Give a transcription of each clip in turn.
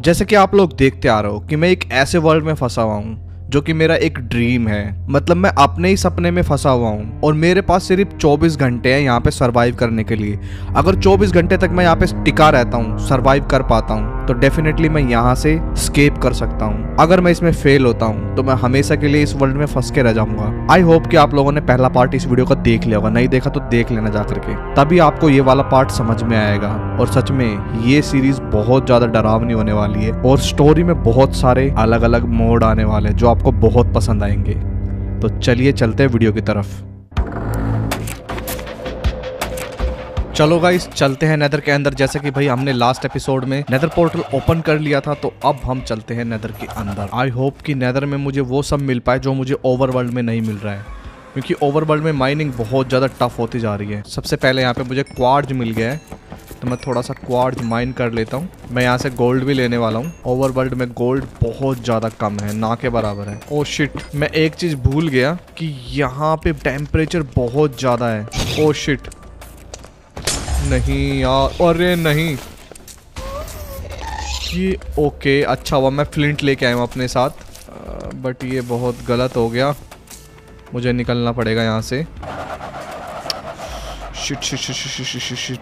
जैसे कि आप लोग देखते आ रहे हो कि मैं एक ऐसे वर्ल्ड में फंसा हुआ हूँ जो कि मेरा एक ड्रीम है। मतलब मैं अपने ही सपने में फंसा हुआ हूँ और मेरे पास सिर्फ 24 घंटे हैं यहाँ पे सरवाइव करने के लिए। अगर 24 घंटे तक मैं यहाँ पे टिका रहता हूँ, सरवाइव कर पाता हूँ, तो डेफिनेटली मैं यहाँ से स्केप कर सकता हूँ। अगर मैं इसमें फेल होता हूँ तो मैं हमेशा के लिए इस वर्ल्ड में फंस के रह जाऊंगा। आई होप कि आप लोगों ने पहला पार्ट इस वीडियो का देख लिया होगा, नहीं देखा तो देख लेना जा करके, तभी आपको ये वाला पार्ट समझ में आएगा। और सच में ये सीरीज बहुत ज्यादा डरावनी होने वाली है और स्टोरी में बहुत सारे अलग अलग मोड आने वाले हैं जो आपको बहुत पसंद आएंगे। तो चलिए चलते हैं वीडियो की तरफ। चलो गाइस चलते हैं नेदर के अंदर। जैसे कि भाई हमने लास्ट एपिसोड में नेदर पोर्टल ओपन कर लिया था, तो अब हम चलते हैं नेदर के अंदर। आई होप कि नेदर में मुझे वो सब मिल पाए जो मुझे ओवरवर्ल्ड में नहीं मिल रहा है, क्योंकि ओवरवर्ल्ड में माइनिंग बहुत ज़्यादा टफ होती जा रही है। सबसे पहले यहाँ पे मुझे क्वार्ट्ज मिल गया है, तो मैं थोड़ा सा क्वार्ट्ज माइन कर लेता हूँ। मैं यहाँ से गोल्ड भी लेने वाला हूँ। ओवरवर्ल्ड में गोल्ड बहुत ज़्यादा कम है, ना के बराबर है। ओह शिट, मैं एक चीज़ भूल गया कि यहाँ पे टेम्परेचर बहुत ज़्यादा है। ओह शिट, नहीं यार, अरे नहीं, ये ओके अच्छा हुआ मैं फ्लिंट लेके आया हूँ अपने साथ, बट ये बहुत गलत हो गया। मुझे निकलना पड़ेगा यहाँ से। Shit shit shit shit shit shit shit.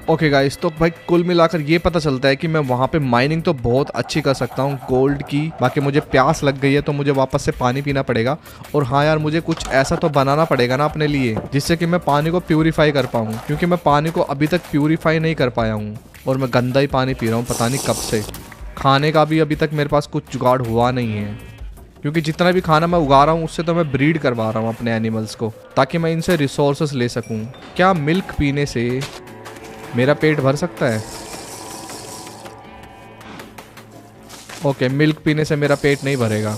Okay guys, तो भाई कुल मिलाकर ये पता चलता है कि मैं वहाँ पे माइनिंग तो बहुत अच्छी कर सकता हूँ गोल्ड की। बाकी मुझे प्यास लग गई है तो मुझे वापस से पानी पीना पड़ेगा। और हाँ यार, मुझे कुछ ऐसा तो बनाना पड़ेगा ना अपने लिए जिससे कि मैं पानी को प्यूरीफाई कर पाऊँ, क्योंकि मैं पानी को अभी तक प्यूरीफाई नहीं कर पाया हूँ और मैं गंदा ही पानी पी रहा हूँ पता नहीं कब से। खाने का भी अभी तक मेरे पास कुछ जुगाड़ हुआ नहीं है, क्योंकि जितना भी खाना मैं उगा रहा हूँ उससे तो मैं ब्रीड करवा रहा हूँ अपने एनिमल्स को, ताकि मैं इनसे रिसोर्सेस ले सकूँ। क्या मिल्क पीने से मेरा पेट भर सकता है? ओके, मिल्क पीने से मेरा पेट नहीं भरेगा।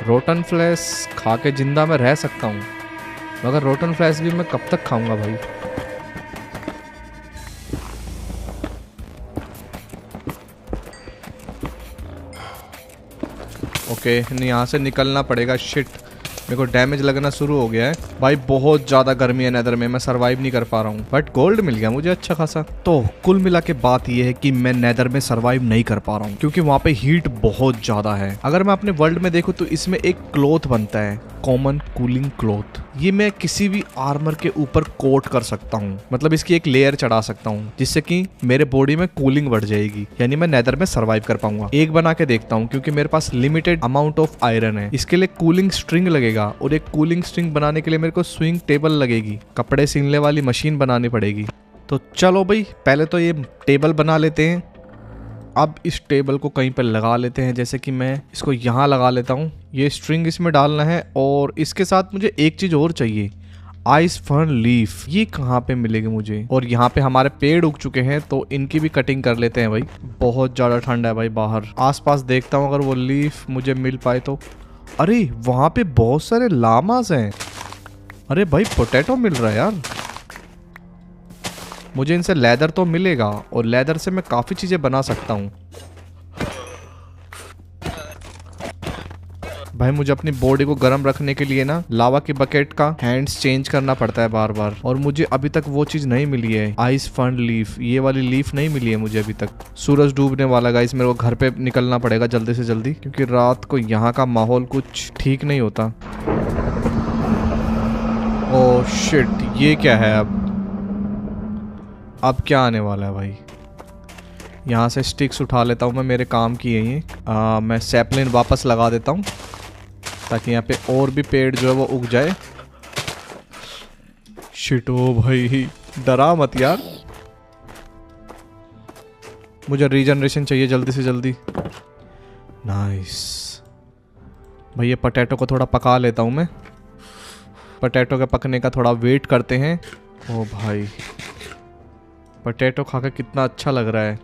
रोटन फ्लैश खा के जिंदा मैं रह सकता हूँ, मगर रोटन फ्लैश भी मैं कब तक खाऊंगा भाई? ओके, नहीं यहाँ से निकलना पड़ेगा। शिट, मेरे को डैमेज लगना शुरू हो गया है भाई। बहुत ज़्यादा गर्मी है नेदर में, मैं सरवाइव नहीं कर पा रहा हूँ। बट गोल्ड मिल गया मुझे अच्छा खासा। तो कुल मिला के बात यह है कि मैं नेदर में सरवाइव नहीं कर पा रहा हूँ, क्योंकि वहाँ पे हीट बहुत ज़्यादा है। अगर मैं अपने वर्ल्ड में देखूँ तो इसमें एक क्लॉथ बनता है, कॉमन कूलिंग क्लॉथ। ये मैं किसी भी आर्मर के ऊपर कोट कर सकता हूँ, मतलब इसकी एक लेयर चढ़ा सकता हूँ जिससे कि मेरे बॉडी में कूलिंग बढ़ जाएगी, यानी मैं नेदर में सरवाइव कर पाऊंगा। एक बना के देखता हूँ, क्योंकि मेरे पास लिमिटेड अमाउंट ऑफ आयरन है। इसके लिए कूलिंग स्ट्रिंग लगेगा, और एक कूलिंग स्ट्रिंग बनाने के लिए मेरे को स्विंग टेबल लगेगी, कपड़े सिलने वाली मशीन बनानी पड़ेगी। तो चलो भाई, पहले तो ये टेबल बना लेते हैं। अब इस टेबल को कहीं पर लगा लेते हैं, जैसे कि मैं इसको यहाँ लगा लेता हूँ। ये स्ट्रिंग इसमें डालना है, और इसके साथ मुझे एक चीज़ और चाहिए, आइस फर्न लीफ। ये कहाँ पे मिलेगी मुझे? और यहाँ पे हमारे पेड़ उग चुके हैं, तो इनकी भी कटिंग कर लेते हैं भाई। बहुत ज़्यादा ठंड है भाई बाहर। आसपास देखता हूँ अगर वो लीफ मुझे मिल पाए तो। अरे वहाँ पे बहुत सारे लामास हैं। अरे भाई पोटैटो मिल रहा है यार। मुझे इनसे लेदर तो मिलेगा, और लेदर से मैं काफ़ी चीज़ें बना सकता हूँ। भाई मुझे अपनी बॉडी को गर्म रखने के लिए ना लावा की बकेट का हैंड्स चेंज करना पड़ता है बार बार, और मुझे अभी तक वो चीज़ नहीं मिली है, आइस फर्न लीफ। ये वाली लीफ नहीं मिली है मुझे अभी तक। सूरज डूबने वाला गाइस, मेरे को घर पे निकलना पड़ेगा जल्दी से जल्दी, क्योंकि रात को यहाँ का माहौल कुछ ठीक नहीं होता। ओह शिट, ये क्या है? अब क्या आने वाला है भाई? यहाँ से स्टिक्स उठा लेता हूँ मैं, मेरे काम की है ये। मैं सैपलिन वापस लगा देता हूँ ताकि यहाँ पे और भी पेड़ जो है वो उग जाए। शिट, ओ भाई डरा मत यार, मुझे रीजनरेशन चाहिए जल्दी से जल्दी। नाइस भाई, ये पोटैटो को थोड़ा पका लेता हूँ मैं। पोटैटो के पकने का थोड़ा वेट करते हैं। ओ भाई, पोटैटो खा के कितना अच्छा लग रहा है।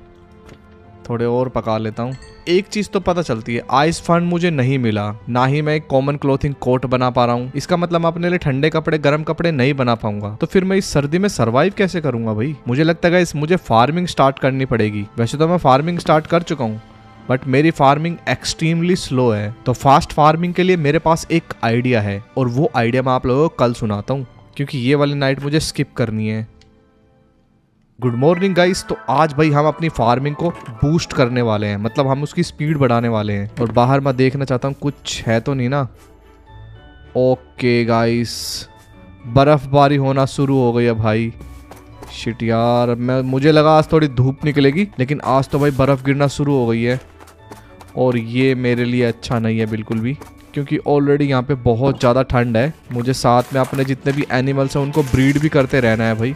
थोड़े और पका लेता हूँ। एक चीज़ तो पता चलती है, आइस फंड मुझे नहीं मिला, ना ही मैं एक कॉमन क्लोथिंग कोट बना पा रहा हूँ। इसका मतलब मैं अपने लिए ठंडे कपड़े, गर्म कपड़े नहीं बना पाऊंगा। तो फिर मैं इस सर्दी में सरवाइव कैसे करूंगा भाई? मुझे लगता है मुझे फार्मिंग स्टार्ट करनी पड़ेगी। वैसे तो मैं फार्मिंग स्टार्ट कर चुका हूँ, बट मेरी फार्मिंग एक्सट्रीमली स्लो है। तो फास्ट फार्मिंग के लिए मेरे पास एक आइडिया है, और वो आइडिया मैं आप लोगों को कल सुनाता हूँ, क्योंकि ये वाली नाइट मुझे स्किप करनी है। Good morning guys. तो आज भाई हम अपनी फार्मिंग को बूस्ट करने वाले हैं, मतलब हम उसकी स्पीड बढ़ाने वाले हैं। और बाहर मैं देखना चाहता हूँ कुछ है तो नहीं ना। ओके गाइस, बर्फबारी होना शुरू हो गई है भाई। शिट यार, मुझे लगा आज थोड़ी धूप निकलेगी, लेकिन आज तो भाई बर्फ़ गिरना शुरू हो गई है। और ये मेरे लिए अच्छा नहीं है बिल्कुल भी, क्योंकि ऑलरेडी यहाँ पे बहुत ज़्यादा ठंड है। मुझे साथ में अपने जितने भी एनिमल्स हैं उनको ब्रीड भी करते रहना है भाई।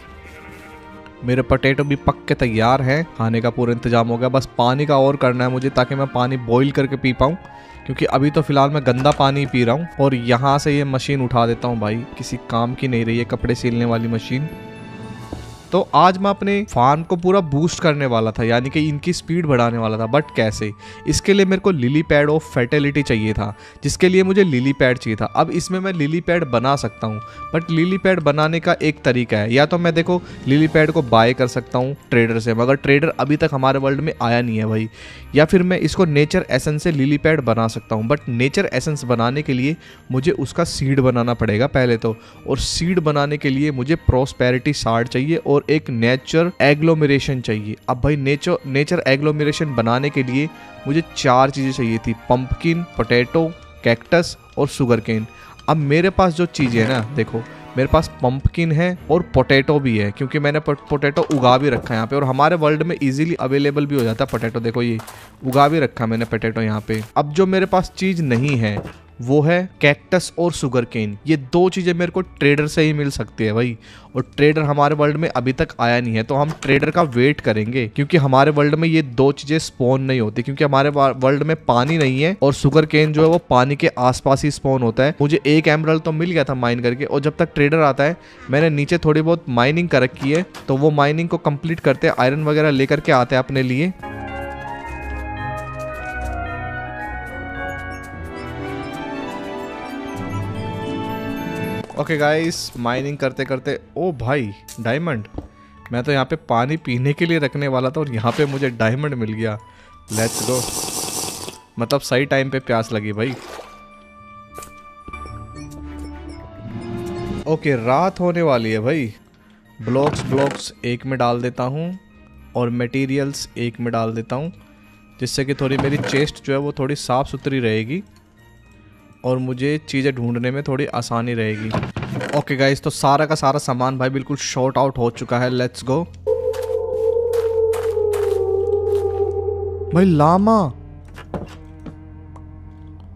मेरे पोटैटो भी पक के तैयार हैं, खाने का पूरा इंतजाम हो गया। बस पानी का और करना है मुझे, ताकि मैं पानी बॉईल करके पी पाऊँ, क्योंकि अभी तो फिलहाल मैं गंदा पानी पी रहा हूँ। और यहाँ से ये मशीन उठा देता हूँ भाई, किसी काम की नहीं रही है, कपड़े सिलने वाली मशीन। तो आज मैं अपने फार्म को पूरा बूस्ट करने वाला था, यानी कि इनकी स्पीड बढ़ाने वाला था। बट कैसे? इसके लिए मेरे को लिली पैड ऑफ फर्टिलिटी चाहिए था, जिसके लिए मुझे लिली पैड चाहिए था। अब इसमें मैं लिली पैड बना सकता हूँ, बट लिली पैड बनाने का एक तरीका है। या तो मैं देखो लिली पैड को बाय कर सकता हूँ ट्रेडर से, मगर ट्रेडर अभी तक हमारे वर्ल्ड में आया नहीं है भाई। या फिर मैं इसको नेचर एसेंस से लिली पैड बना सकता हूँ, बट नेचर एसेंस बनाने के लिए मुझे उसका सीड बनाना पड़ेगा पहले तो। और सीड बनाने के लिए मुझे प्रॉस्पेरिटी शार्ड चाहिए और एक नेचर एग्लोमरेशन चाहिए। अब भाई नेचर एग्लोमरेशन बनाने के लिए मुझे 4 चीज़ें चाहिए थी: पंपकिन, पोटैटो, कैक्टस और शुगर केन। अब मेरे पास जो चीज़ें है ना, देखो मेरे पास पंपकिन है और पोटैटो भी है, क्योंकि मैंने पोटैटो उगा भी रखा है यहाँ पे। और हमारे वर्ल्ड में इजीली अवेलेबल भी हो जाता है पोटैटो। देखो ये उगा भी रखा मैंने पोटैटो यहाँ पे। अब जो मेरे पास चीज़ नहीं है वो है कैक्टस और शुगर केन। ये 2 चीज़ें मेरे को ट्रेडर से ही मिल सकती है भाई, और ट्रेडर हमारे वर्ल्ड में अभी तक आया नहीं है। तो हम ट्रेडर का वेट करेंगे, क्योंकि हमारे वर्ल्ड में ये 2 चीज़ें स्पॉन नहीं होती, क्योंकि हमारे वर्ल्ड में पानी नहीं है। और शुगर केन जो है वो पानी के आसपास ही स्पॉन होता है। मुझे एक एमरल्ड तो मिल गया था माइन करके, और जब तक ट्रेडर आता है मैंने नीचे थोड़ी बहुत माइनिंग कर रखी है, तो वो माइनिंग को कंप्लीट करते हैं, आयरन वगैरह लेकर के आते हैं अपने लिए। ओके गाइस, माइनिंग करते करते, ओ भाई डायमंड! मैं तो यहाँ पे पानी पीने के लिए रखने वाला था और यहाँ पे मुझे डायमंड मिल गया। लेट्स गो, मतलब सही टाइम पे प्यास लगी भाई। ओके, रात होने वाली है भाई। ब्लॉक्स एक में डाल देता हूँ और मटेरियल्स एक में डाल देता हूँ, जिससे कि थोड़ी मेरी चेस्ट जो है वो थोड़ी साफ़ सुथरी रहेगी और मुझे चीज़ें ढूंढने में थोड़ी आसानी रहेगी। ओके गाइस, तो सारा का सारा सामान भाई बिल्कुल शॉर्ट आउट हो चुका है। Let's go. भाई लामा!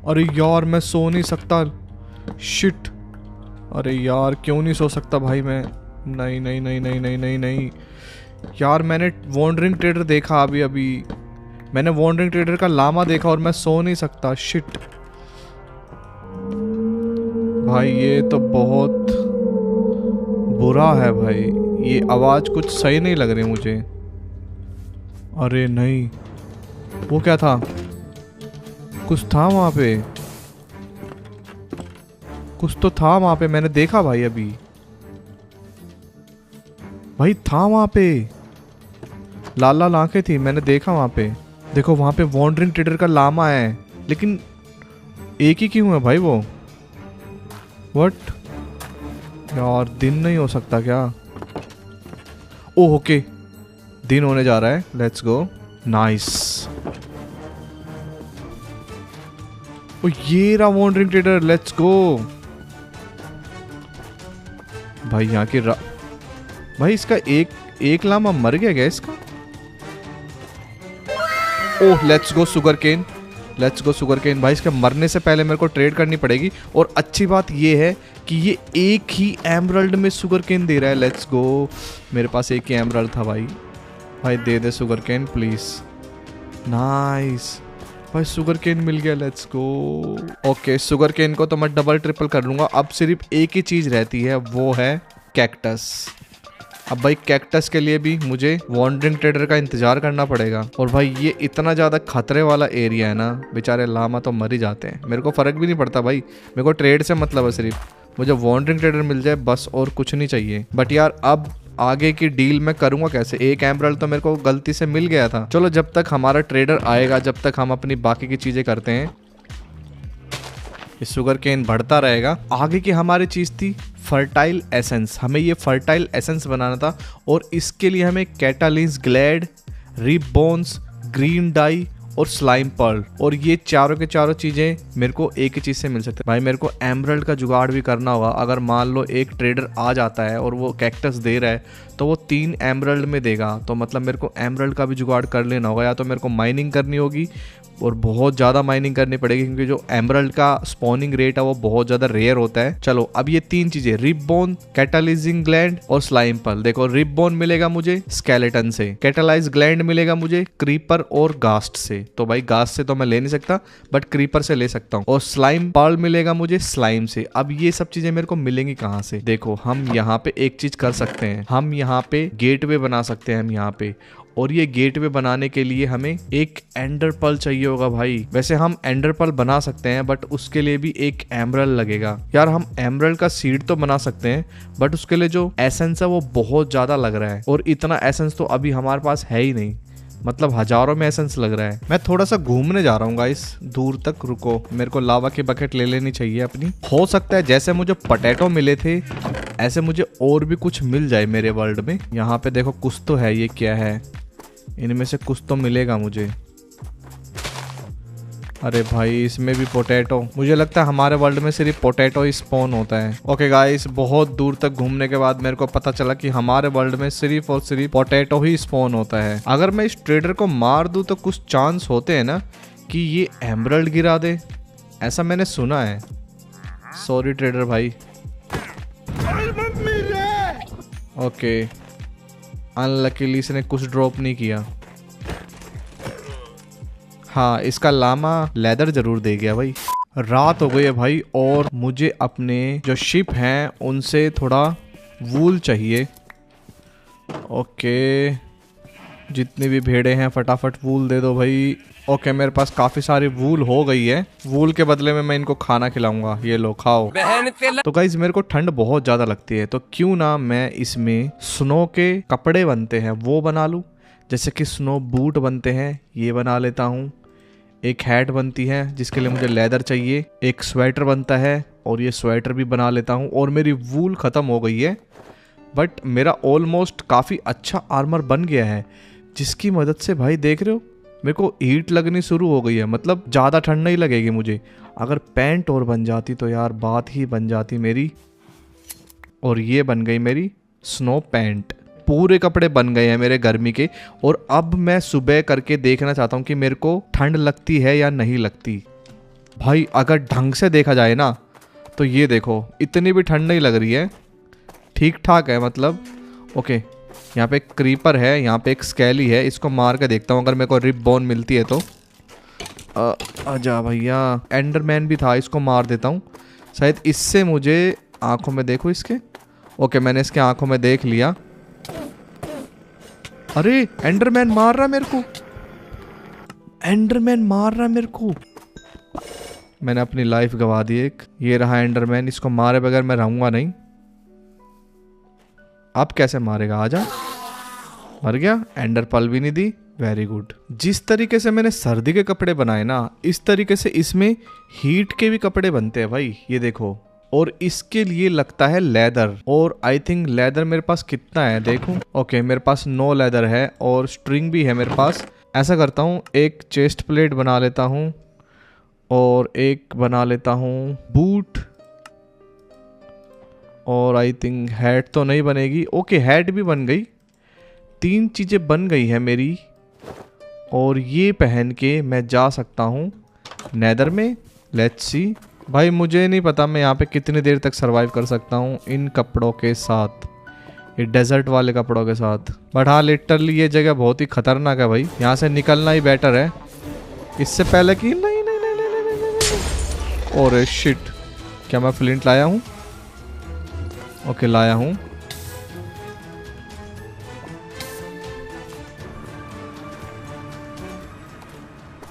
अरे यार मैं सो नहीं सकता। शिट! अरे यार क्यों नहीं सो सकता भाई मैं? नहीं नहीं नहीं नहीं नहीं नहीं नहीं यार, मैंने वॉन्डरिंग ट्रेडर देखा अभी मैंने वॉन्डरिंग ट्रेडर का लामा देखा और मैं सो नहीं सकता। शिट भाई, ये तो बहुत बुरा है भाई। ये आवाज़ कुछ सही नहीं लग रही मुझे। अरे नहीं, वो क्या था? कुछ था वहाँ पे, कुछ तो था वहाँ पे, मैंने देखा भाई अभी। भाई था वहाँ पे, लाल लाल आंखें थी, मैंने देखा वहाँ पे। देखो वहाँ पे वॉन्डरिंग ट्रेडर का लामा है, लेकिन एक ही क्यों है भाई वो? व्हाट यार, दिन नहीं हो सकता क्या? ओह ओके, दिन होने जा रहा है। Let's go. नाइस। ओ ये रहा वॉन्डरिंग ट्रेडर। लेट्स गो भाई। यहाँ की भाई इसका एक लामा मर गया क्या इसका? Oh let's go sugar cane. Let's go sugar cane. भाई इसके मरने से पहले मेरे को ट्रेड करनी पड़ेगी। और अच्छी बात ये है कि ये एक ही एमरल्ड में शुगर केन दे रहा है। Let's go. मेरे पास एक ही एमरल्ड था भाई। भाई दे दे शुगर केन प्लीज। नाइस भाई, शुगर केन मिल गया। Let's go. Okay, sugar cane को तो मैं डबल ट्रिपल कर लूँगा। अब सिर्फ एक ही चीज़ रहती है, वो है कैक्टस। अब भाई कैक्टस के लिए भी मुझे वॉन्डरिंग ट्रेडर का इंतजार करना पड़ेगा। और भाई ये इतना ज़्यादा खतरे वाला एरिया है ना, बेचारे लामा तो मर ही जाते हैं। मेरे को फ़र्क भी नहीं पड़ता भाई, मेरे को ट्रेड से मतलब है, सिर्फ मुझे वॉन्डरिंग ट्रेडर मिल जाए बस, और कुछ नहीं चाहिए। बट यार अब आगे की डील मैं करूँगा कैसे? एक एमरल्ड तो मेरे को गलती से मिल गया था। चलो जब तक हमारा ट्रेडर आएगा, जब तक हम अपनी बाकी की चीज़ें करते हैं। ये शुगर केन बढ़ता रहेगा। आगे की हमारी चीज़ थी फर्टाइल एसेंस। हमें ये फर्टाइल एसेंस बनाना था और इसके लिए हमें कैटालिस ग्लैड, रिप बोन्स, ग्रीन डाई और स्लाइम पर्ल, और ये चारों के चारों चीज़ें मेरे को एक ही चीज़ से मिल सकती है। भाई मेरे को एमरल्ड का जुगाड़ भी करना होगा। अगर मान लो एक ट्रेडर आ जाता है और वो कैक्टस दे रहा है तो वो 3 एमरल्ड में देगा, तो मतलब मेरे को एमरल्ड का भी जुगाड़ कर लेना होगा। या तो मेरे को माइनिंग करनी होगी और बहुत ज़्यादा माइनिंग करनी पड़ेगी, क्योंकि जो एमरल्ड का स्पॉनिंग रेट है वो बहुत ज़्यादा रेयर होता है। चलो अब ये 3 चीज़ें, रिप बोन, कैटालाइजिंग ग्लैंड और स्लाइम पर्ल। देखो रिप बोन मिलेगा मुझे स्केलेटन से, कैटालाइज ग्लैंड मिलेगा मुझे क्रीपर और गास्ट से। तो भाई गास्ट से तो मैं ले नहीं सकता, बट क्रीपर से ले सकता हूँ। और स्लाइम पर्ल मिलेगा मुझे स्लाइम से। अब ये सब चीज़ें मेरे को मिलेंगी कहाँ से? देखो हम यहाँ पे एक चीज़ कर सकते हैं, हम यहाँ पे गेटवे बना सकते हैं हम यहाँ पे। और ये गेटवे बनाने के लिए हमें एक एंडर पर्ल चाहिए होगा भाई। वैसे हम एंडर पर्ल बना सकते हैं, बट उसके लिए भी एक एमरल्ड लगेगा। यार हम एमरल्ड का सीड तो बना सकते हैं, बट उसके लिए जो एसेंस है वो बहुत ज्यादा लग रहा है, और इतना एसेंस तो अभी हमारे पास है ही नहीं। मतलब हजारों में एसेंस लग रहा है। मैं थोड़ा सा घूमने जा रहा हूँ गाइस, दूर तक रुको। मेरे को लावा की बकेट ले लेनी चाहिए अपनी। हो सकता है जैसे मुझे पोटैटो मिले थे ऐसे मुझे और भी कुछ मिल जाए मेरे वर्ल्ड में। यहाँ पे देखो कुछ तो है, ये क्या है? इनमें से कुछ तो मिलेगा मुझे। अरे भाई इसमें भी पोटैटो। मुझे लगता है हमारे वर्ल्ड में सिर्फ पोटैटो ही स्पॉन होता है। ओके गाइस, बहुत दूर तक घूमने के बाद मेरे को पता चला कि हमारे वर्ल्ड में सिर्फ और सिर्फ पोटैटो ही स्पॉन होता है। अगर मैं इस ट्रेडर को मार दूं तो कुछ चांस होते हैं ना कि ये एमरल्ड गिरा दे, ऐसा मैंने सुना है। सॉरी ट्रेडर भाई। ओके, अनलकीली इसने कुछ ड्रॉप नहीं किया। हाँ, इसका लामा लेदर जरूर दे गया भाई। रात हो गई है भाई, और मुझे अपने जो शिप हैं उनसे थोड़ा वूल चाहिए। ओके, जितनी भी भेड़े हैं फटाफट वूल दे दो भाई। ओके, मेरे पास काफी सारी वूल हो गई है। वूल के बदले में मैं इनको खाना खिलाऊंगा, ये लो खाओ। तो गाइज मेरे को ठंड बहुत ज्यादा लगती है, तो क्यों ना मैं इसमें स्नो के कपड़े बनते हैं वो बना लूं। जैसे कि स्नो बूट बनते हैं, ये बना लेता हूँ। एक हैट बनती है जिसके लिए मुझे लेदर चाहिए। एक स्वेटर बनता है और ये स्वेटर भी बना लेता हूँ। और मेरी वूल खत्म हो गई है, बट मेरा ऑलमोस्ट काफी अच्छा आर्मर बन गया है, जिसकी मदद से भाई देख रहे हो मेरे को हीट लगनी शुरू हो गई है। मतलब ज़्यादा ठंड नहीं लगेगी मुझे। अगर पैंट और बन जाती तो यार बात ही बन जाती मेरी। और ये बन गई मेरी स्नो पैंट। पूरे कपड़े बन गए हैं मेरे गर्मी के। और अब मैं सुबह करके देखना चाहता हूँ कि मेरे को ठंड लगती है या नहीं लगती। भाई अगर ढंग से देखा जाए ना तो ये देखो, इतनी भी ठंड नहीं लग रही है, ठीक ठाक है मतलब। ओके, यहाँ पे एक क्रीपर है, यहाँ पे एक स्केली है, इसको मार के देखता हूँ अगर मेरे को रिप बोन मिलती है तो। आजा भैया। एंडरमैन भी था, इसको मार देता हूँ, शायद इससे मुझे आंखों में देखो इसके। ओके, मैंने इसके आंखों में देख लिया। अरे एंडरमैन मार रहा मेरे को, एंडरमैन मार रहा मेरे को। मैंने अपनी लाइफ गवा दी एक। ये रहा एंडरमैन, इसको मारे बगैर मैं रहूंगा नहीं। अब कैसे मारेगा? आजा। मर गया। एंडर पर्ल भी नहीं दी, वेरी गुड। जिस तरीके से मैंने सर्दी के कपड़े बनाए ना, इस तरीके से इसमें हीट के भी कपड़े बनते हैं भाई, ये देखो। और इसके लिए लगता है लेदर, और आई थिंक लेदर मेरे पास कितना है देखूं। ओके, मेरे पास 9 लेदर है और स्ट्रिंग भी है मेरे पास। ऐसा करता हूँ, एक चेस्ट प्लेट बना लेता हूँ और एक बना लेता हूँ बूट, और आई थिंक हैट तो नहीं बनेगी। ओके, हैट भी बन गई। 3 चीज़ें बन गई है मेरी, और ये पहन के मैं जा सकता हूँ नेदर में। Let's see. भाई मुझे नहीं पता मैं यहाँ पे कितनी देर तक सरवाइव कर सकता हूँ इन कपड़ों के साथ, ये डेजर्ट वाले कपड़ों के साथ। बट हाँ, लिटरली ये जगह बहुत ही खतरनाक है भाई, यहाँ से निकलना ही बेटर है इससे पहले कि नहीं। और शिट, क्या मैं फ्लिंट लाया हूँ? ओके, लाया हूँ।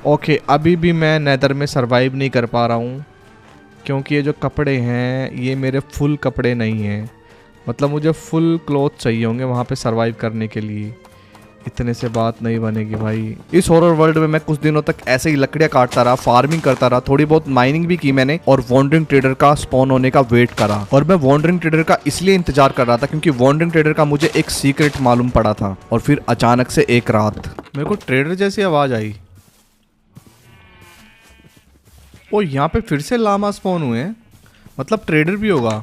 ओके, अभी भी मैं नेदर में सरवाइव नहीं कर पा रहा हूँ, क्योंकि ये जो कपड़े हैं ये मेरे फुल कपड़े नहीं हैं। मतलब मुझे फुल क्लॉथ चाहिए होंगे वहाँ पे सरवाइव करने के लिए। इतने से बात नहीं बनेगी भाई। इस हॉरर वर्ल्ड में मैं कुछ दिनों तक ऐसे ही लकड़ियां काटता रहा, फार्मिंग करता रहा, थोड़ी बहुत माइनिंग भी की मैंने और वॉन्डरिंग ट्रेडर का स्पॉन होने का वेट करा। और मैं वॉन्डरिंग ट्रेडर का इसलिए इंतजार कर रहा था क्योंकि वॉन्डरिंग ट्रेडर का मुझे एक सीक्रेट मालूम पड़ा था। और फिर अचानक से एक रात मेरे को ट्रेडर जैसी आवाज आई। ओ यहाँ पे फिर से लामा स्पॉन हुए हैं, मतलब ट्रेडर भी होगा।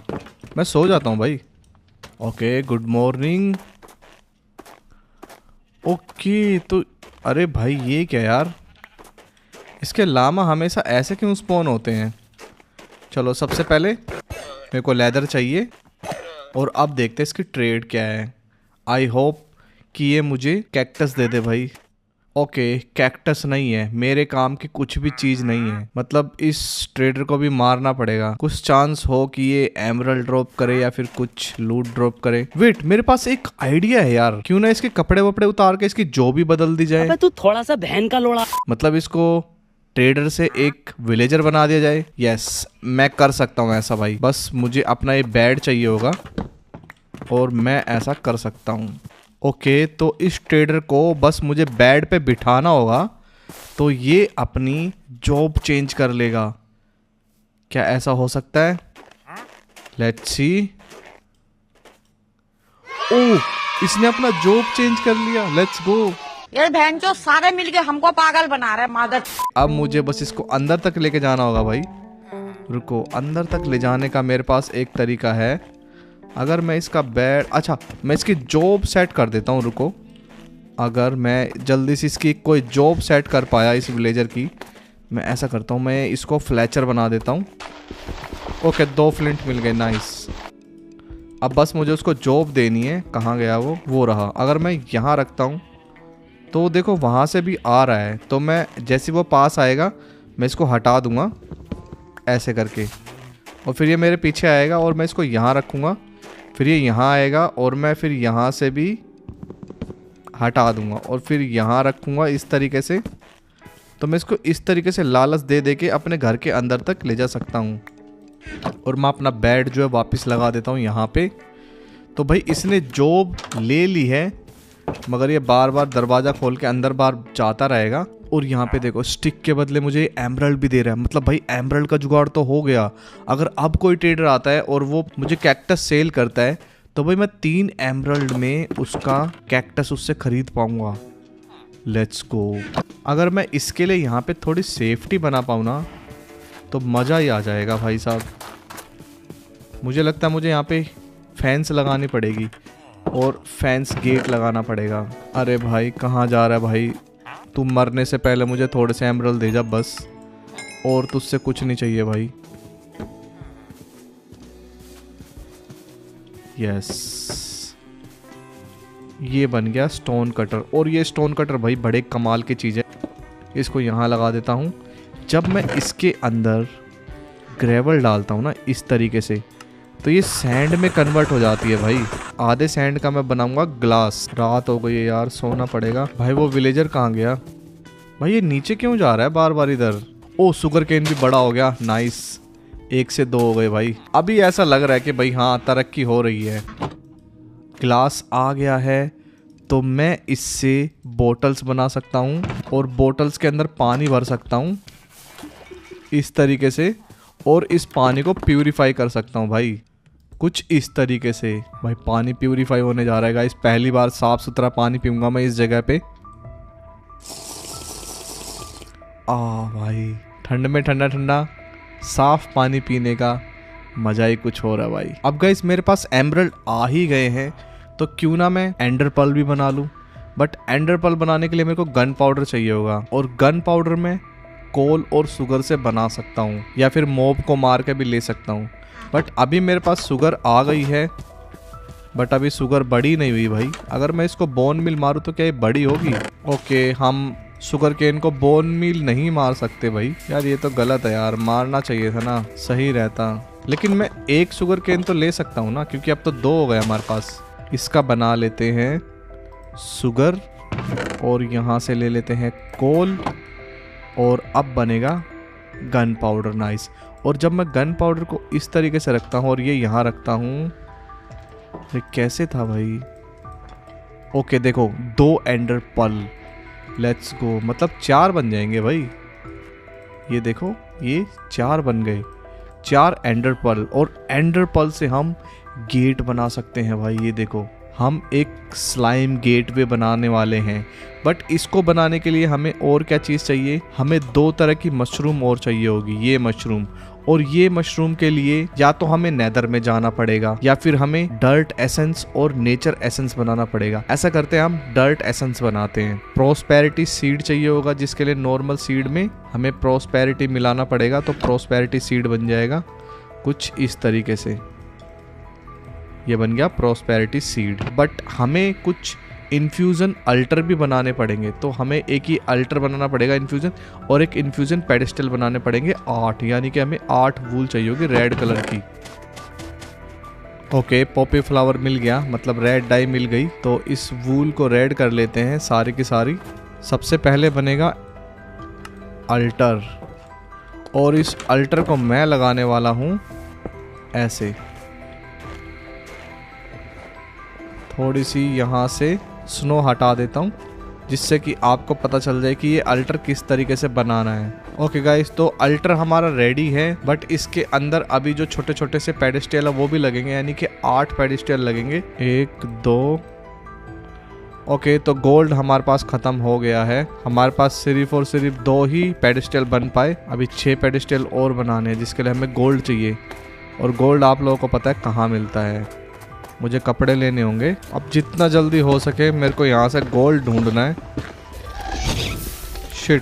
मैं सो जाता हूँ भाई। Okay good morning. ओके तो अरे भाई ये क्या यार, इसके लामा हमेशा ऐसे क्यों स्पॉन होते हैं। चलो सबसे पहले मेरे को लेदर चाहिए और अब देखते हैं इसकी ट्रेड क्या है। आई होप कि ये मुझे कैक्टस दे दे भाई। ओके कैक्टस नहीं है, मेरे काम की कुछ भी चीज नहीं है, मतलब इस ट्रेडर को भी मारना पड़ेगा। कुछ चांस हो कि ये एमरल्ड ड्रॉप करे या फिर कुछ लूट ड्रॉप करे। वेट मेरे पास एक आइडिया है यार, क्यों ना इसके कपड़े वपड़े उतार के इसकी जो भी बदल दी जाए। तू थोड़ा सा बहन का लोड़ा, मतलब इसको ट्रेडर से एक विलेजर बना दिया जाए। यस मैं कर सकता हूँ ऐसा भाई, बस मुझे अपना ये बेड चाहिए होगा और मैं ऐसा कर सकता हूँ। ओके तो इस ट्रेडर को बस मुझे बेड पे बिठाना होगा तो ये अपनी जॉब चेंज कर लेगा। क्या ऐसा हो सकता है? Let's see. ओह इसने अपना जॉब चेंज कर लिया, लेट्स गो। ये बहन जो सारे मिलके हमको पागल बना रहे हैं मादर। अब मुझे बस इसको अंदर तक लेके जाना होगा भाई। रुको, अंदर तक ले जाने का मेरे पास एक तरीका है। अगर मैं इसका बेड, अच्छा मैं इसकी जॉब सेट कर देता हूँ। रुको, अगर मैं जल्दी से इसकी कोई जॉब सेट कर पाया इस विलेजर की, मैं ऐसा करता हूँ, मैं इसको फ्लैचर बना देता हूँ। ओके 2 फ्लिंट मिल गए, नाइस। अब बस मुझे उसको जॉब देनी है। कहाँ गया वो रहा। अगर मैं यहाँ रखता हूँ तो देखो वहाँ से भी आ रहा है, तो मैं जैसे वो पास आएगा मैं इसको हटा दूँगा ऐसे करके, और फिर ये मेरे पीछे आएगा और मैं इसको यहाँ रखूँगा, फिर ये यहाँ आएगा और मैं फिर यहाँ से भी हटा दूँगा और फिर यहाँ रखूँगा इस तरीके से। तो मैं इसको इस तरीके से लालच दे दे के अपने घर के अंदर तक ले जा सकता हूँ। और मैं अपना बेड जो है वापस लगा देता हूँ यहाँ पे। तो भाई इसने जॉब ले ली है, मगर ये बार बार दरवाज़ा खोल के अंदर बाहर जाता रहेगा। और यहाँ पे देखो स्टिक के बदले मुझे एमरल्ड भी दे रहा है, मतलब भाई एमरल्ड का जुगाड़ तो हो गया। अगर अब कोई ट्रेडर आता है और वो मुझे कैक्टस सेल करता है तो भाई मैं 3 एमरल्ड में उसका कैक्टस उससे खरीद पाऊंगा। Let's go. अगर मैं इसके लिए यहाँ पे थोड़ी सेफ्टी बना पाऊँ ना तो मज़ा ही आ जाएगा भाई साहब। मुझे लगता है मुझे यहाँ पे फेंस लगानी पड़ेगी और फेंस गेट लगाना पड़ेगा। अरे भाई कहाँ जा रहा है भाई, तू मरने से पहले मुझे थोड़े से एमरल्ड दे जा बस, और तुझसे कुछ नहीं चाहिए भाई। यस ये बन गया स्टोन कटर। और ये स्टोन कटर भाई बड़े कमाल की चीज़ है। इसको यहाँ लगा देता हूँ। जब मैं इसके अंदर ग्रेवल डालता हूँ ना इस तरीके से, तो ये सैंड में कन्वर्ट हो जाती है भाई। आधे सैंड का मैं बनाऊंगा ग्लास। रात हो गई है यार, सोना पड़ेगा। भाई वो विलेजर कहाँ गया भाई, ये नीचे क्यों जा रहा है बार बार इधर। ओ शुगर केन भी बड़ा हो गया, नाइस। 1 से 2 हो गए भाई। अभी ऐसा लग रहा है कि भाई हाँ तरक्की हो रही है। ग्लास आ गया है तो मैं इससे बोटल्स बना सकता हूँ और बोटल्स के अंदर पानी भर सकता हूँ इस तरीके से, और इस पानी को प्यूरिफाई कर सकता हूँ भाई कुछ इस तरीके से। भाई पानी प्यूरिफाई होने जा रहा है गाइस, पहली बार साफ सुथरा पानी पीऊंगा मैं इस जगह पे। भाई ठंड में ठंडा ठंडा साफ पानी पीने का मजा ही कुछ हो रहा है भाई। अब गाइस मेरे पास एमरल्ड आ ही गए हैं तो क्यों ना मैं एंडर पर्ल भी बना लूं। बट एंडर पर्ल बनाने के लिए मेरे को गन पाउडर चाहिए होगा, और गन पाउडर में कोल और शुगर से बना सकता हूँ, या फिर मोब को मार के भी ले सकता हूँ। बट अभी मेरे पास शुगर आ गई है, बट अभी शुगर बड़ी नहीं हुई भाई। अगर मैं इसको बोन मिल मारूँ तो क्या ये बड़ी होगी? ओके हम शुगर केन को बोन मिल नहीं मार सकते भाई। यार ये तो गलत है यार, मारना चाहिए था ना, सही रहता। लेकिन मैं एक शुगर केन तो ले सकता हूँ ना, क्योंकि अब तो 2 हो गए हमारे पास। इसका बना लेते हैं शुगर और यहाँ से ले लेते हैं कोल, और अब बनेगा गन पाउडर, नाइस। और जब मैं गन पाउडर को इस तरीके से रखता हूँ और ये यहाँ रखता हूँ, ये कैसे था भाई? ओके देखो 2 एंडर पर्ल, लेट्स गो। मतलब 4 बन जाएंगे भाई। ये देखो ये 4 बन गए, 4 एंडर पर्ल। और एंडर पर्ल से हम गेट बना सकते हैं भाई। ये देखो हम एक स्लाइम गेटवे बनाने वाले हैं। बट इसको बनाने के लिए हमें और क्या चीज़ चाहिए, हमें 2 तरह की मशरूम और चाहिए होगी। ये मशरूम और ये मशरूम के लिए या तो हमें नेदर में जाना पड़ेगा या फिर हमें डर्ट एसेंस और नेचर एसेंस बनाना पड़ेगा। ऐसा करते हैं हम डर्ट एसेंस बनाते हैं। प्रोस्पेरिटी सीड चाहिए होगा, जिसके लिए नॉर्मल सीड में हमें प्रोस्पेरिटी मिलाना पड़ेगा, तो प्रोस्पेरिटी सीड बन जाएगा कुछ इस तरीके से। ये बन गया प्रोस्पेरिटी सीड। बट हमें कुछ इन्फ्यूज़न अल्टर भी बनाने पड़ेंगे, तो हमें एक ही अल्टर बनाना पड़ेगा इन्फ्यूज़न, और एक इन्फ्यूज़न पेडिस्टल बनाने पड़ेंगे 8, यानी कि हमें 8 वूल चाहिए होगी रेड कलर की। ओके पॉपी फ्लावर मिल गया, मतलब रेड डाई मिल गई। तो इस वूल को रेड कर लेते हैं सारी की सारी। सबसे पहले बनेगा अल्टर, और इस अल्टर को मैं लगाने वाला हूँ ऐसे। थोड़ी सी यहाँ से स्नो हटा देता हूँ, जिससे कि आपको पता चल जाए कि ये अल्टर किस तरीके से बनाना है। ओके गाइस, तो अल्टर हमारा रेडी है, बट इसके अंदर अभी जो छोटे छोटे से पेडिस्टल है वो भी लगेंगे, यानी कि 8 पेडिस्टल लगेंगे। 1 2। ओके तो गोल्ड हमारे पास ख़त्म हो गया है। हमारे पास सिर्फ और सिर्फ 2 ही पेडिस्टल बन पाए। अभी 6 पेडिस्टल और बनाने हैं, जिसके लिए हमें गोल्ड चाहिए। और गोल्ड आप लोगों को पता है कहाँ मिलता है। मुझे कपड़े लेने होंगे। अब जितना जल्दी हो सके मेरे को यहाँ से गोल्ड ढूंढना है। शिट,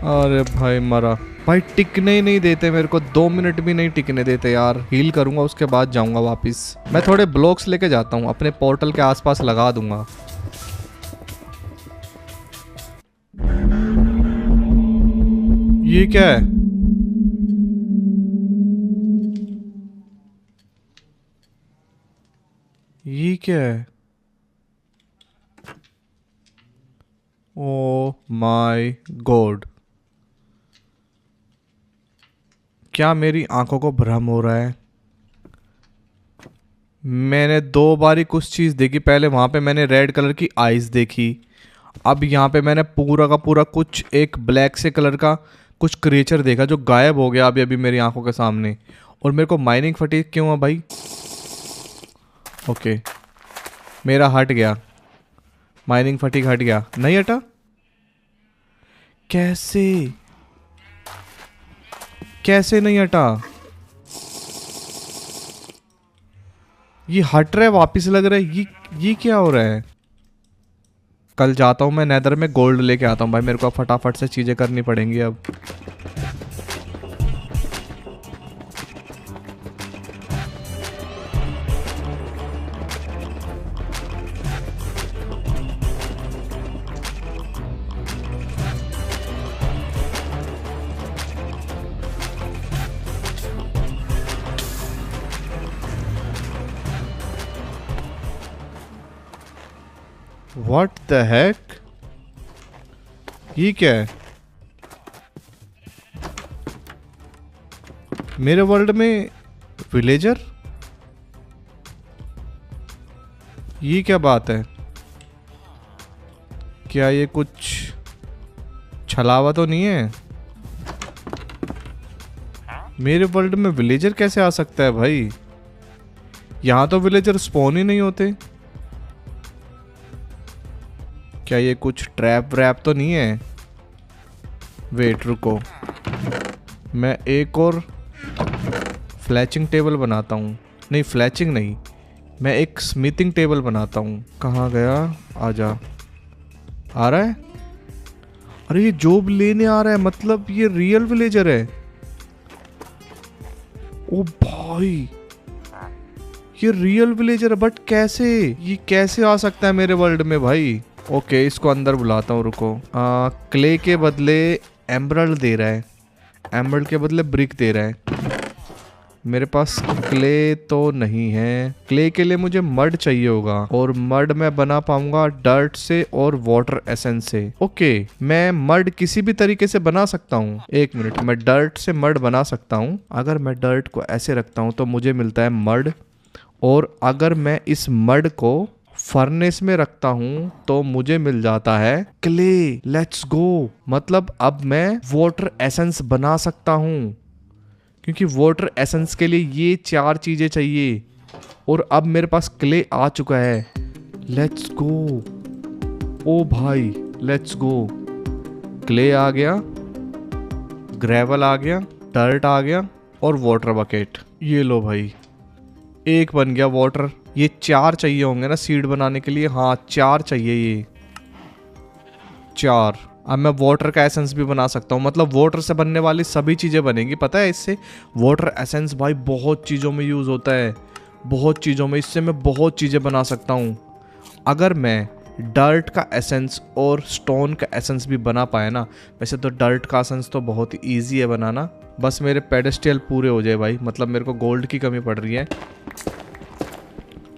अरे भाई मरा भाई। टिकने ही नहीं देते मेरे को, 2 मिनट भी नहीं टिकने देते यार। हील करूंगा उसके बाद जाऊंगा वापस। मैं थोड़े ब्लॉक्स लेके जाता हूँ, अपने पोर्टल के आसपास लगा दूंगा। ये क्या है? ये क्या है? ओ माय गॉड, क्या मेरी आंखों को भ्रम हो रहा है? मैंने 2 बारी कुछ चीज़ देखी। पहले वहाँ पे मैंने रेड कलर की आइज़ देखी, अब यहाँ पे मैंने पूरा का पूरा कुछ एक ब्लैक से कलर का कुछ क्रिएचर देखा जो गायब हो गया अभी अभी मेरी आंखों के सामने। और मेरे को माइनिंग फटीग क्यों है भाई? ओके मेरा हट गया, माइनिंग फटीग हट गया। नहीं हटा? कैसे कैसे नहीं हटा? ये हट रहा है वापिस लग रहा है। ये क्या हो रहा है? कल जाता हूँ मैं नेदर में, गोल्ड लेके आता हूँ भाई। मेरे को फटाफट से चीजें करनी पड़ेंगी अब। What the heck? ये क्या है? मेरे वर्ल्ड में विलेजर? ये क्या बात है? क्या ये कुछ छलावा तो नहीं है? मेरे वर्ल्ड में विलेजर कैसे आ सकता है भाई? यहाँ तो विलेजर स्पॉन ही नहीं होते। क्या ये कुछ ट्रैप व्रैप तो नहीं है? वेट रुको, मैं एक और फ्लैचिंग टेबल बनाता हूँ। नहीं फ्लैचिंग नहीं, मैं एक स्मिथिंग टेबल बनाता हूँ। कहाँ गया? आजा। आ रहा है? अरे ये जॉब लेने आ रहा है, मतलब ये रियल विलेजर है। ओ भाई ये रियल विलेजर है, बट कैसे? ये कैसे आ सकता है मेरे वर्ल्ड में भाई? ओके इसको अंदर बुलाता हूँ, रुको। क्ले के बदले एमरल्ड दे रहा है, एमरल्ड के बदले ब्रिक दे रहा है। मेरे पास क्ले तो नहीं है। क्ले के लिए मुझे मड चाहिए होगा, और मड मैं बना पाऊंगा डर्ट से और वाटर एसेंस से। ओके मैं मड किसी भी तरीके से बना सकता हूँ। 1 मिनट, मैं डर्ट से मड बना सकता हूँ। अगर मैं डर्ट को ऐसे रखता हूँ तो मुझे मिलता है मड, और अगर मैं इस मड को फर्नेस में रखता हूँ तो मुझे मिल जाता है क्ले। Let's go. मतलब अब मैं वाटर एसेंस बना सकता हूँ, क्योंकि वाटर एसेंस के लिए ये 4 चीजें चाहिए और अब मेरे पास क्ले आ चुका है। लेट्स गो। ओ भाई लेट्स गो। क्ले आ गया, ग्रेवल आ गया, डर्ट आ गया और वाटर बकेट। ये लो भाई, एक बन गया वाटर। ये 4 चाहिए होंगे ना सीड बनाने के लिए। हाँ 4 चाहिए, ये 4। अब मैं वाटर का एसेंस भी बना सकता हूँ। मतलब वाटर से बनने वाली सभी चीज़ें बनेंगी। पता है इससे वाटर एसेंस भाई बहुत चीज़ों में यूज़ होता है, बहुत चीज़ों में। इससे मैं बहुत चीज़ें बना सकता हूँ। अगर मैं डर्ट का एसेंस और स्टोन का एसेंस भी बना पाया ना। वैसे तो डर्ट का एसेंस तो बहुत ही ईजी है बनाना, बस मेरे पेडेस्टल पूरे हो जाए भाई। मतलब मेरे को गोल्ड की कमी पड़ रही है।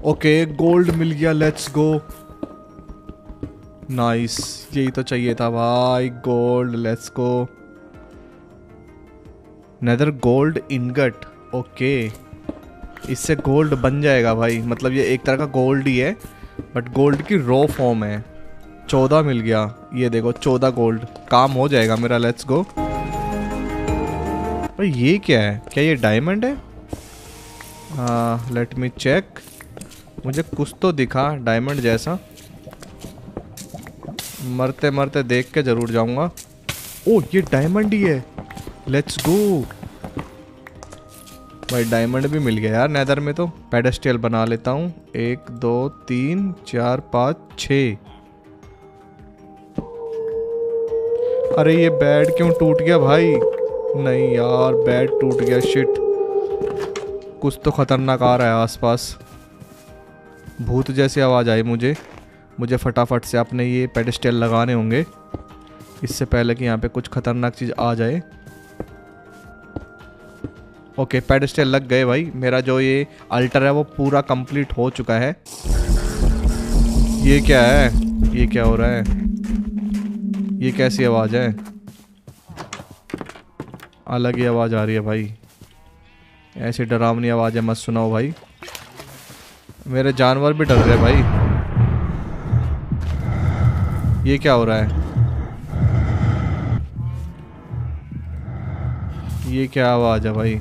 ओके गोल्ड मिल गया, लेट्स गो। नाइस, यही तो चाहिए था भाई, gold. Let's go. Nether gold ingot. Okay, इससे गोल्ड बन जाएगा भाई। मतलब ये एक तरह का गोल्ड ही है, बट गोल्ड की रॉ फॉर्म है। 14 मिल गया, ये देखो 14 गोल्ड, काम हो जाएगा मेरा। Let's go. भाई ये क्या है? क्या ये डायमंड है? Let me check. मुझे कुछ तो दिखा डायमंड जैसा। मरते मरते देख के जरूर जाऊंगा। ओ ये डायमंड ही है। Let's go. भाई डायमंड भी मिल गया यार नेदर में तो। पेडेस्टल बना लेता हूँ। 1 2 3 4 5 6। अरे ये बेड क्यों टूट गया भाई? नहीं यार बेड टूट गया, शिट। कुछ तो खतरनाक आ रहा है आसपास। भूत जैसी आवाज़ आई मुझे फटाफट से अपने ये पेडेस्टल लगाने होंगे, इससे पहले कि यहाँ पे कुछ खतरनाक चीज़ आ जाए। ओके पेडेस्टल लग गए भाई। मेरा जो ये अल्टर है वो पूरा कंप्लीट हो चुका है। ये क्या है? ये क्या हो रहा है? ये कैसी आवाज़ है? अलग ही आवाज़ आ रही है भाई। ऐसी डरावनी आवाज़ें मत सुनाओ भाई। मेरे जानवर भी डर रहे भाई। ये क्या हो रहा है? ये क्या आवाज़ है भाई?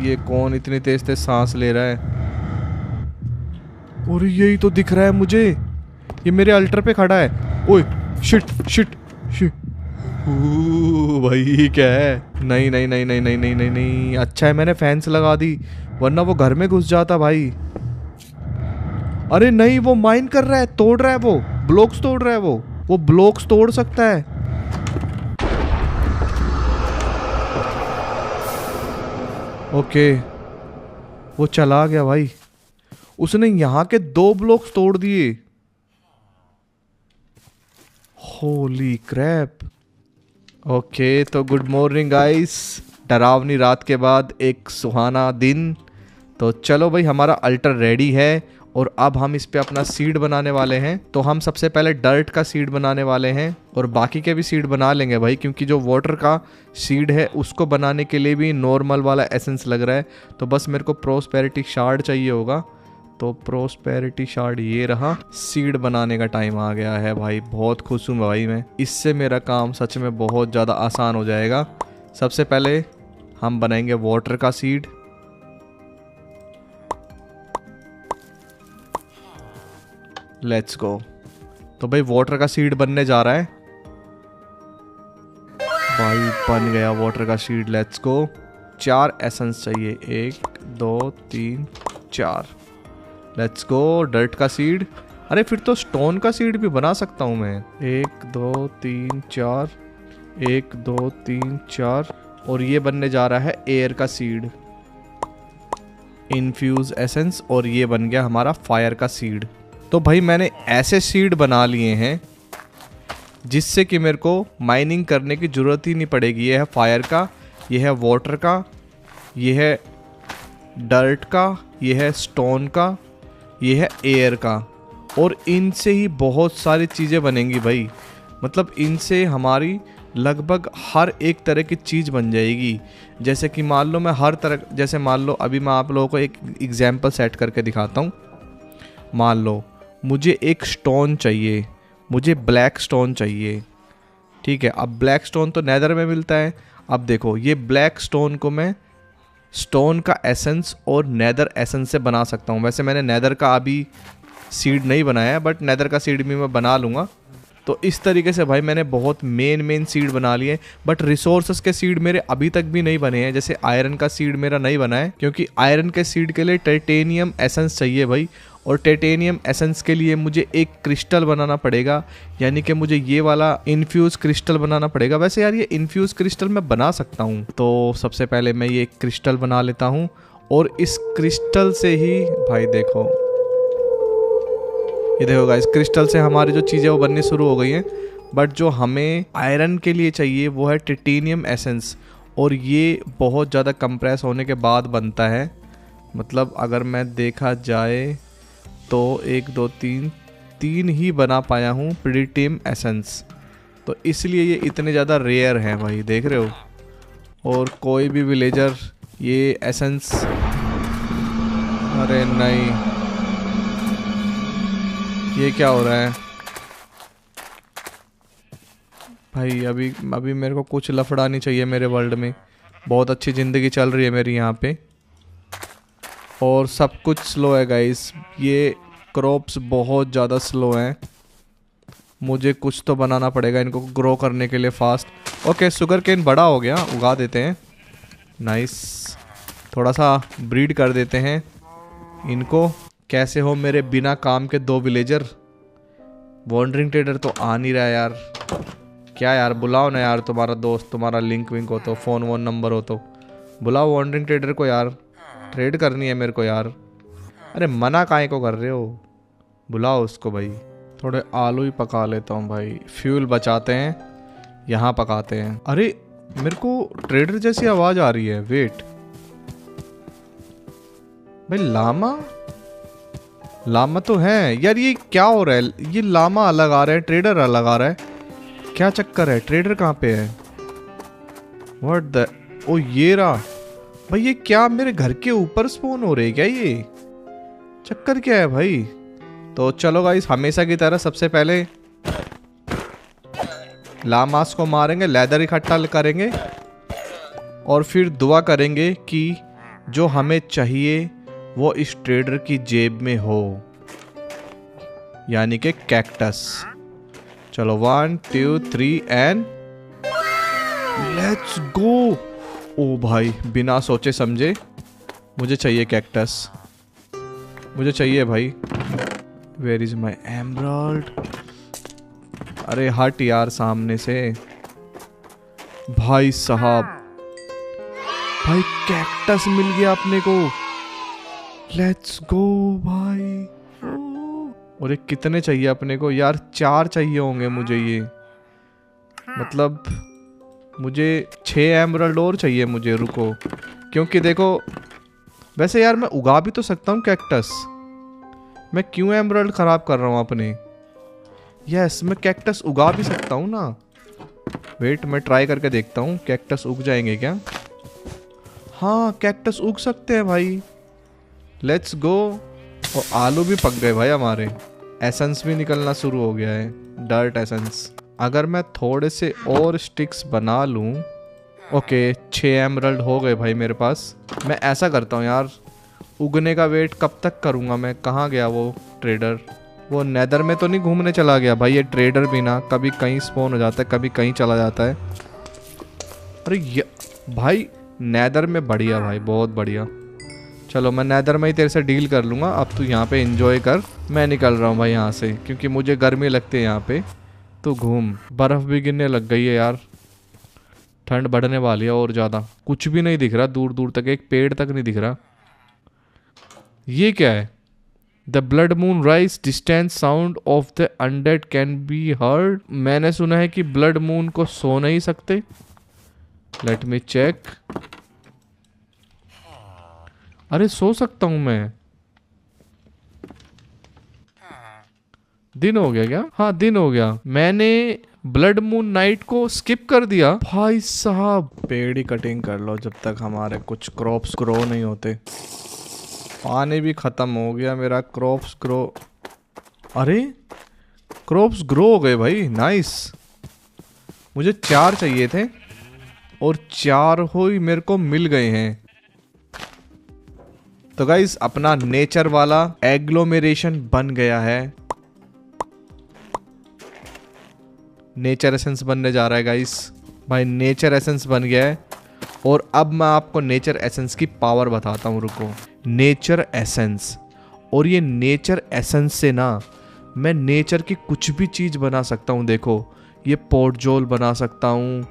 ये कौन इतनी तेज तेज सांस ले रहा है? और यही तो दिख रहा है मुझे, ये मेरे अल्टर पे खड़ा है। ओए शिट शिट शिट। भाई ये क्या है? नहीं नहीं नहीं नहीं नहीं नहीं नहीं नहीं। अच्छा है मैंने फैंस लगा दी, वरना वो घर में घुस जाता भाई। अरे नहीं, वो माइन कर रहा है, तोड़ रहा है, वो ब्लॉक्स तोड़ रहा है। वो ब्लॉक्स तोड़ सकता है। ओके वो चला गया भाई। उसने यहाँ के 2 ब्लॉक्स तोड़ दिए। होली क्रैप। ओके तो गुड मॉर्निंग गाइस। डरावनी रात के बाद एक सुहाना दिन। तो चलो भाई हमारा अल्टर रेडी है और अब हम इस पे अपना सीड बनाने वाले हैं। तो हम सबसे पहले डर्ट का सीड बनाने वाले हैं और बाकी के भी सीड बना लेंगे भाई, क्योंकि जो वाटर का सीड है उसको बनाने के लिए भी नॉर्मल वाला एसेंस लग रहा है। तो बस मेरे को प्रोस्पेरिटी शार्ड चाहिए होगा। तो प्रोस्पेरिटी शार्ड ये रहा। सीड बनाने का टाइम आ गया है भाई। बहुत खुश हूँ भाई मैं, इससे मेरा काम सच में बहुत ज़्यादा आसान हो जाएगा। सबसे पहले हम बनाएंगे वाटर का सीड। Let's go. तो भाई वाटर का सीड बनने जा रहा है भाई। बन गया वाटर का सीड। Let's go. 4 एसेंस चाहिए, 1 2 3 4। Let's go. डर्ट का सीड। अरे फिर तो स्टोन का सीड भी बना सकता हूँ मैं। 1 2 3 4 1 2 3 4। और ये बनने जा रहा है एयर का सीड, इन्फ्यूज एसेंस। और ये बन गया हमारा फायर का सीड। तो भाई मैंने ऐसे सीड बना लिए हैं जिससे कि मेरे को माइनिंग करने की ज़रूरत ही नहीं पड़ेगी। ये है फायर का, ये है वाटर का, ये है डर्ट का, ये है स्टोन का, ये है एयर का। और इनसे ही बहुत सारी चीज़ें बनेंगी भाई। मतलब इनसे हमारी लगभग हर एक तरह की चीज़ बन जाएगी। जैसे कि मान लो मैं हर तरह, जैसे मान लो अभी मैं आप लोगों को एक एग्जाम्पल सेट करके दिखाता हूँ। मान लो मुझे एक स्टोन चाहिए, मुझे ब्लैक स्टोन चाहिए, ठीक है। अब ब्लैक स्टोन तो नेदर में मिलता है। अब देखो ये ब्लैक स्टोन को मैं स्टोन का एसेंस और नेदर एसेंस से बना सकता हूँ। वैसे मैंने नेदर का अभी सीड नहीं बनाया है, बट नेदर का सीड भी मैं बना लूँगा। तो इस तरीके से भाई मैंने बहुत मेन सीड बना लिए, बट रिसोर्सेस के सीड मेरे अभी तक भी नहीं बने हैं। जैसे आयरन का सीड मेरा नहीं बना है, क्योंकि आयरन के सीड के लिए टाइटेनियम एसेंस चाहिए भाई, और टाइटेनियम एसेंस के लिए मुझे एक क्रिस्टल बनाना पड़ेगा, यानी कि मुझे ये वाला इन्फ्यूज क्रिस्टल बनाना पड़ेगा। वैसे यार ये इन्फ्यूज क्रिस्टल मैं बना सकता हूँ, तो सबसे पहले मैं ये क्रिस्टल बना लेता हूँ, और इस क्रिस्टल से ही भाई देखो, ये देखो गाइस, क्रिस्टल से हमारी जो चीज़ें वो बननी शुरू हो गई हैं। बट जो हमें आयरन के लिए चाहिए वो है टाइटेनियम एसेंस, और ये बहुत ज़्यादा कंप्रेस होने के बाद बनता है। मतलब अगर मैं देखा जाए तो 1 2 3 ही बना पाया हूँ टाइटेनियम एसेंस, तो इसलिए ये इतने ज़्यादा रेयर हैं भाई, देख रहे हो। और कोई भी विलेजर ये एसेंस, अरे नहीं, ये क्या हो रहा है भाई। अभी मेरे को कुछ लफड़ा नहीं चाहिए मेरे वर्ल्ड में। बहुत अच्छी ज़िंदगी चल रही है मेरी यहाँ पे, और सब कुछ स्लो है गाइस। ये क्रॉप्स बहुत ज़्यादा स्लो हैं, मुझे कुछ तो बनाना पड़ेगा इनको ग्रो करने के लिए फास्ट। ओके, शुगर केन बड़ा हो गया, उगा देते हैं। नाइस, थोड़ा सा ब्रीड कर देते हैं इनको। कैसे हो मेरे बिना काम के 2 विलेजर? वॉन्डरिंग ट्रेडर तो आ नहीं रहा है यार। क्या यार, बुलाओ ना यार, तुम्हारा दोस्त, तुम्हारा लिंक विंक हो तो, फ़ोन वोन नंबर हो तो बुलाओ वॉन्डरिंग ट्रेडर को यार, ट्रेड करनी है मेरे को यार। अरे मना काहे को कर रहे हो, बुलाओ उसको भाई। थोड़े आलू ही पका लेता हूँ भाई, फ्यूल बचाते हैं, यहाँ पकाते हैं। अरे मेरे को ट्रेडर जैसी आवाज़ आ रही है, वेट भाई। लामा तो है यार, ये क्या हो रहा है? ये लामा अलग आ रहा है, ट्रेडर अलग आ रहा है, क्या चक्कर है? ट्रेडर कहाँ पे है? व्हाट द, ओ ये रहा भाई। ये क्या मेरे घर के ऊपर स्पॉन हो रहे हैं क्या? ये चक्कर क्या है भाई? तो चलो गाइस, हमेशा की तरह सबसे पहले लामास को मारेंगे, लेदर इकट्ठा करेंगे, और फिर दुआ करेंगे कि जो हमें चाहिए वो इस ट्रेडर की जेब में हो, यानी कि कैक्टस। चलो 1 2 3 एंड लेट्स गो। ओ भाई, बिना सोचे समझे मुझे चाहिए कैक्टस, मुझे चाहिए भाई। Where is my emerald? अरे हट यार सामने से भाई साहब। भाई कैक्टस मिल गया अपने को, लेट्स गो भाई। और ये कितने चाहिए अपने को यार? 4 चाहिए होंगे मुझे ये, मतलब मुझे 6 एमराल्ड और चाहिए मुझे, रुको। क्योंकि देखो, वैसे यार मैं उगा भी तो सकता हूँ कैक्टस, मैं क्यों एमराल्ड खराब कर रहा हूँ अपने? यस, मैं कैक्टस उगा भी सकता हूँ ना। वेट, मैं ट्राई करके देखता हूँ कैक्टस उग जाएंगे क्या। हाँ, कैक्टस उग सकते हैं भाई, लेट्स गो। और आलू भी पक गए भाई हमारे, एसेंस भी निकलना शुरू हो गया है, डर्ट एसेंस। अगर मैं थोड़े से और स्टिक्स बना लूँ, ओके 6 एमराल्ड हो गए भाई मेरे पास। मैं ऐसा करता हूँ यार, उगने का वेट कब तक करूँगा मैं? कहाँ गया वो ट्रेडर? वो नेदर में तो नहीं घूमने चला गया भाई? ये ट्रेडर भी ना कभी कहीं स्पॉन हो जाता है, कभी कहीं चला जाता है। अरे ये भाई नेदर में बढ़िया भाई, बहुत बढ़िया। चलो मैं नेदर में ही तेरे से डील कर लूँगा, अब तू यहाँ पे एंजॉय कर। मैं निकल रहा हूँ भाई यहाँ से, क्योंकि मुझे गर्मी लगती है यहाँ पे। तो घूम, बर्फ़ भी गिरने लग गई है यार, ठंड बढ़ने वाली है और ज़्यादा। कुछ भी नहीं दिख रहा दूर दूर तक, एक पेड़ तक नहीं दिख रहा। ये क्या है? The blood moon rise, distant sound of the undead can be heard. मैंने सुना है कि ब्लड मून को सो नहीं सकते। Let me check. अरे सो सकता हूं मैं? दिन हो गया क्या? हाँ दिन हो गया। मैंने ब्लड मून नाइट को स्किप कर दिया। भाई साहब पेड़ ही कटिंग कर लो जब तक हमारे कुछ क्रॉप्स ग्रो नहीं होते। पानी भी खत्म हो गया मेरा। क्रॉप्स ग्रो, अरे क्रॉप्स ग्रो हो गए भाई, नाइस। मुझे 4 चाहिए थे और 4 ही मेरे को मिल गए हैं। तो गाइस अपना नेचर वाला एग्लोमेरेशन बन गया है। नेचर एसेंस बनने जा रहा है गाइस। भाई नेचर एसेंस बन गया है। और अब मैं आपको नेचर एसेंस की पावर बताता हूँ, रुको। नेचर एसेंस, और ये नेचर एसेंस से ना मैं नेचर की कुछ भी चीज़ बना सकता हूँ। देखो ये पोर्टजोल बना सकता हूँ,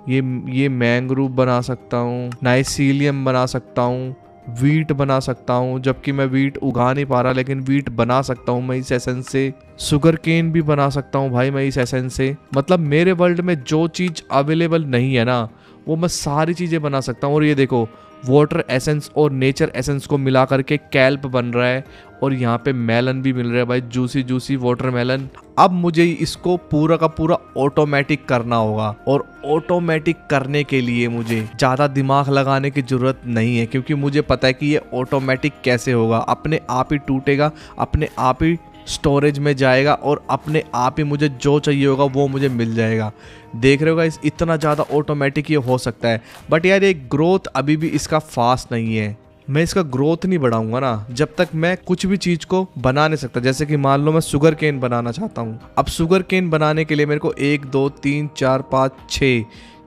ये मैंग्रोव बना सकता हूँ, नाइसीलियम बना सकता हूँ, वीट बना सकता हूँ। जबकि मैं वीट उगा नहीं पा रहा, लेकिन वीट बना सकता हूँ मैं इस एसेंस से। शुगर केन भी बना सकता हूँ भाई मैं इस एसेंस से। मतलब मेरे वर्ल्ड में जो चीज़ अवेलेबल नहीं है ना, वो मैं सारी चीज़ें बना सकता हूँ। और ये देखो वाटर एसेंस और नेचर एसेंस को मिला करके कैल्प बन रहा है। और यहाँ पे मेलन भी मिल रहा है भाई, जूसी जूसी वाटर मेलन। अब मुझे इसको पूरा का पूरा ऑटोमेटिक करना होगा, और ऑटोमेटिक करने के लिए मुझे ज़्यादा दिमाग लगाने की ज़रूरत नहीं है, क्योंकि मुझे पता है कि ये ऑटोमेटिक कैसे होगा। अपने आप ही टूटेगा, अपने आप ही स्टोरेज में जाएगा, और अपने आप ही मुझे जो चाहिए होगा वो मुझे मिल जाएगा। देख रहे होगा इस इतना ज़्यादा ऑटोमेटिक ये हो सकता है। बट यार ये ग्रोथ अभी भी इसका फास्ट नहीं है। मैं इसका ग्रोथ नहीं बढ़ाऊंगा ना जब तक मैं कुछ भी चीज़ को बना नहीं सकता। जैसे कि मान लो मैं शुगर केन बनाना चाहता हूँ। अब शुगर केन बनाने के लिए मेरे को 1 2 3 4 5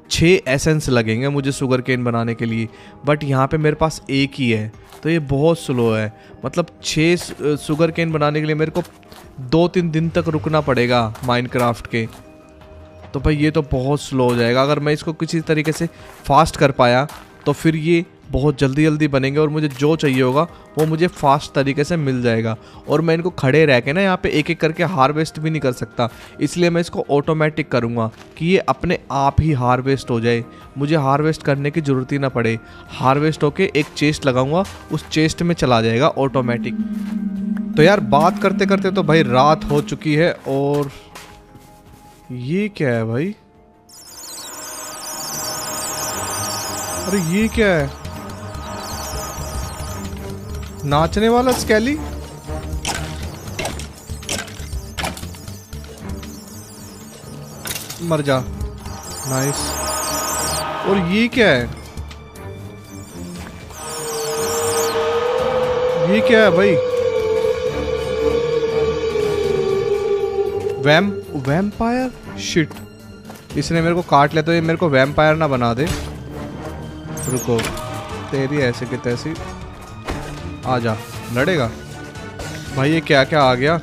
6 एसेंस लगेंगे मुझे शुगर केन बनाने के लिए। बट यहाँ पे मेरे पास एक ही है, तो ये बहुत स्लो है। मतलब 6 शुगर केन बनाने के लिए मेरे को 2-3 दिन तक रुकना पड़ेगा माइनक्राफ्ट के। तो भाई ये तो बहुत स्लो हो जाएगा। अगर मैं इसको किसी तरीके से फास्ट कर पाया तो फिर ये बहुत जल्दी जल्दी बनेंगे, और मुझे जो चाहिए होगा वो मुझे फास्ट तरीके से मिल जाएगा। और मैं इनको खड़े रह के ना यहाँ पे एक एक करके हार्वेस्ट भी नहीं कर सकता, इसलिए मैं इसको ऑटोमेटिक करूँगा कि ये अपने आप ही हार्वेस्ट हो जाए। मुझे हार्वेस्ट करने की ज़रूरत ही ना पड़े। हार्वेस्ट होके एक चेस्ट लगाऊंगा, उस चेस्ट में चला जाएगा ऑटोमेटिक। तो यार बात करते करते तो भाई रात हो चुकी है। और ये क्या है भाई? अरे ये क्या है? नाचने वाला स्केली? मर जा। नाइस। और ये क्या है? ये क्या है भाई? वैम्पायर? शिट, इसने मेरे को काट लिया। तो ये मेरे को वैम्पायर ना बना दे। रुको, तेरी ऐसे की तैसी। आ जा, लड़ेगा भाई। ये क्या क्या आ गया?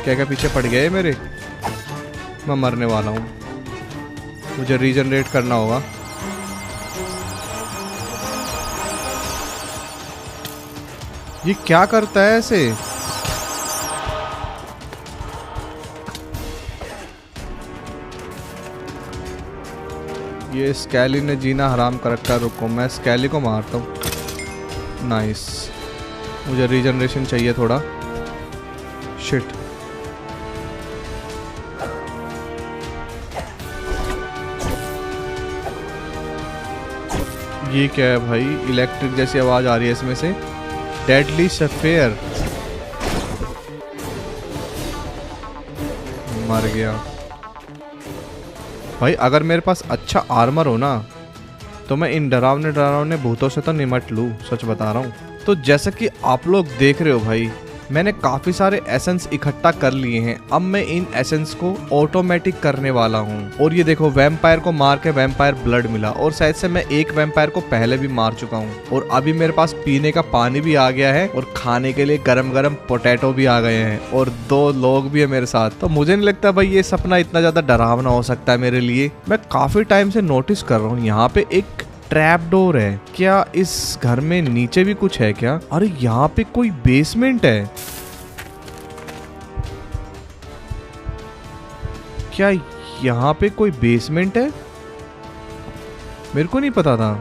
क्या क्या पीछे पड़ गए मेरे? मैं मरने वाला हूँ, मुझे रीजनरेट करना होगा। ये क्या करता है ऐसे? ये स्केली ने जीना हराम कर रखा है। रुको मैं स्केली को मारता हूँ। नाइस, मुझे रीजनरेशन चाहिए थोड़ा। शिट, ये क्या है भाई? इलेक्ट्रिक जैसी आवाज आ रही है इसमें से। डेडली सफेयर, मर गया भाई। अगर मेरे पास अच्छा आर्मर हो ना तो मैं इन डरावने डरावने भूतों से तो निमट लूँ, सच बता रहा हूँ। तो जैसा कि आप लोग देख रहे हो भाई, मैंने काफ़ी सारे एसेंस इकट्ठा कर लिए हैं। अब मैं इन एसेंस को ऑटोमेटिक करने वाला हूँ। और ये देखो, वैम्पायर को मार के वैम्पायर ब्लड मिला, और शायद से मैं एक वैम्पायर को पहले भी मार चुका हूँ। और अभी मेरे पास पीने का पानी भी आ गया है, और खाने के लिए गरम गरम पोटैटो भी आ गए हैं, और 2 लोग भी है मेरे साथ। तो मुझे नहीं लगता भाई ये सपना इतना ज़्यादा डरावना हो सकता है मेरे लिए। मैं काफ़ी टाइम से नोटिस कर रहा हूँ यहाँ पे एक ट्रैप डोर है। क्या इस घर में नीचे भी कुछ है क्या? अरे यहाँ पे कोई बेसमेंट है क्या? यहाँ पे कोई बेसमेंट है? मेरे को नहीं पता था।